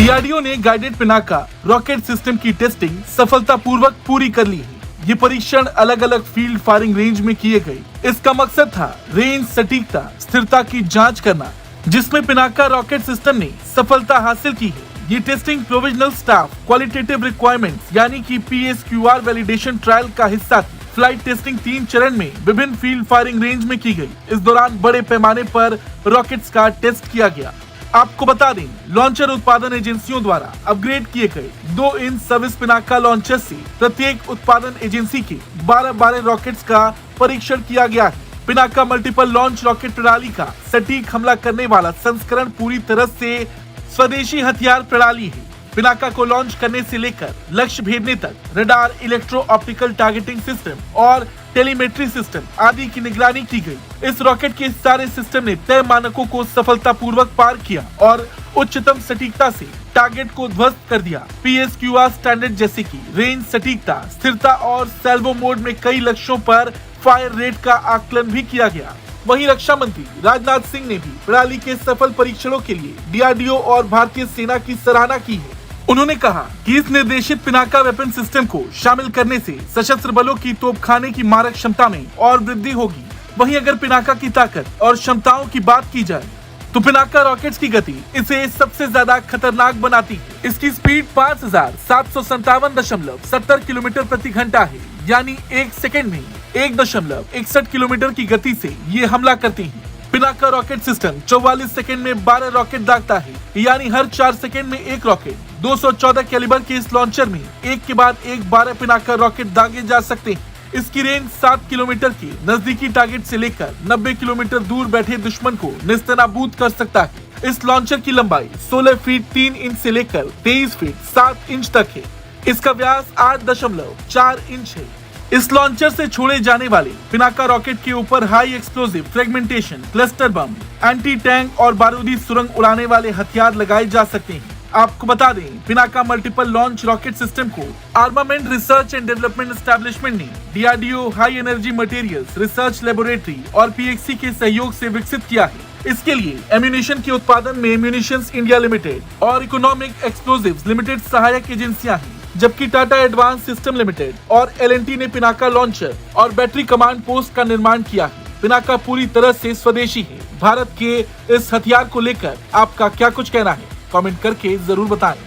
DRDO ने guided Pinaka rocket system की testing सफलतापूर्वक पूरी कर ली है। ये परीक्षण अलग अलग फील्ड फायरिंग रेंज में किए गए। इसका मकसद था रेंज सटीकता स्थिरता की जांच करना, जिसमें पिनाका रॉकेट सिस्टम ने सफलता हासिल की है। ये testing provisional staff qualitative requirements यानी कि PSQR वैलिडेशन ट्रायल का हिस्सा थी। फ्लाइट टेस्टिंग 3 चरण में विभिन्न फील्ड फायरिंग रेंज में की गई। इस दौरान बड़े पैमाने पर रॉकेट्स का टेस्ट किया गया। आपको बता दें, लॉन्चर उत्पादन एजेंसियों द्वारा अपग्रेड किए गए 2 इंच सर्विस पिनाका लॉन्चर से प्रत्येक उत्पादन एजेंसी के 12 रॉकेट्स का परीक्षण किया गया है। पिनाका मल्टीपल लॉन्च रॉकेट प्रणाली का सटीक हमला करने वाला संस्करण पूरी तरह से स्वदेशी हथियार प्रणाली है। पिनाका को लॉन्च करने से लेकर लक्ष्य भेदने तक radar, electro optical targeting system और टेलीमेट्री सिस्टम आदि की निगरानी की गई। इस रॉकेट के सारे सिस्टम ने तय मानकों को सफलतापूर्वक पार किया और उच्चतम सटीकता से टारगेट को ध्वस्त कर दिया। PSQR स्टैंडर्ड जैसे कि रेंज सटीकता, स्थिरता और सैल्वो मोड में कई लक्ष्यों पर फायर रेट का आकलन भी किया गया। वहीं रक्षा मंत्री राजनाथ सिंह ने भी प्रणाली के सफल परीक्षणों के लिए DRDO और भारतीय सेना की सराहना की है। उन्होंने कहा कि इस निर्देशित पिनाका वेपन सिस्टम को शामिल करने से सशस्त्र बलों की तोपखाने की मारक क्षमता में और वृद्धि होगी। वहीं अगर पिनाका की ताकत और क्षमताओं की बात की जाए तो पिनाका रॉकेट्स की गति इसे सबसे ज्यादा खतरनाक बनाती है। इसकी स्पीड 5757.70 किलोमीटर प्रति घंटा है, यानी 1 सेकेंड में 1.61 किलोमीटर की गति से ये हमला करती है। पिनाका रॉकेट सिस्टम 44 सेकेंड में 12 रॉकेट दागता है, यानी हर 4 सेकेंड में 1 रॉकेट। 214 कैलिबर के इस लॉन्चर में एक के बाद एक 12 पिनाका रॉकेट दागे जा सकते हैं। इसकी रेंज 7 किलोमीटर के नजदीकी टारगेट से लेकर 90 किलोमीटर दूर बैठे दुश्मन को नेस्तनाबूद कर सकता है। इस लॉन्चर की लंबाई 16 फीट 3 इंच से लेकर 23 फीट 7 इंच तक है। इसका व्यास 8.4 इंच है। इस लॉन्चर से छोड़े जाने वाले पिनाका रॉकेट के ऊपर high explosive fragmentation, cluster bomb, anti tank और बारूदी सुरंग उड़ाने वाले हथियार लगाए जा सकते हैं। आपको बता दें, Pinaka multiple launch rocket system को armament research and development establishment ने DRDO high energy materials research laboratory और PXC के सहयोग से विकसित किया है। इसके लिए एम्यूनिशन के उत्पादन में म्यूनिशंस इंडिया लिमिटेड और इकोनॉमिक एक्सप्लोजिव्स लिमिटेड सहायक एजेंसियां हैं, जबकि टाटा एडवांस सिस्टम लिमिटेड और L&T ने पिनाका लॉन्चर और बैटरी कमांड पोस्ट का निर्माण किया है। पिनाका पूरी तरह से स्वदेशी है। भारत के इस हथियार को लेकर आपका क्या कुछ कहना है? कमेंट करके जरूर बताएं।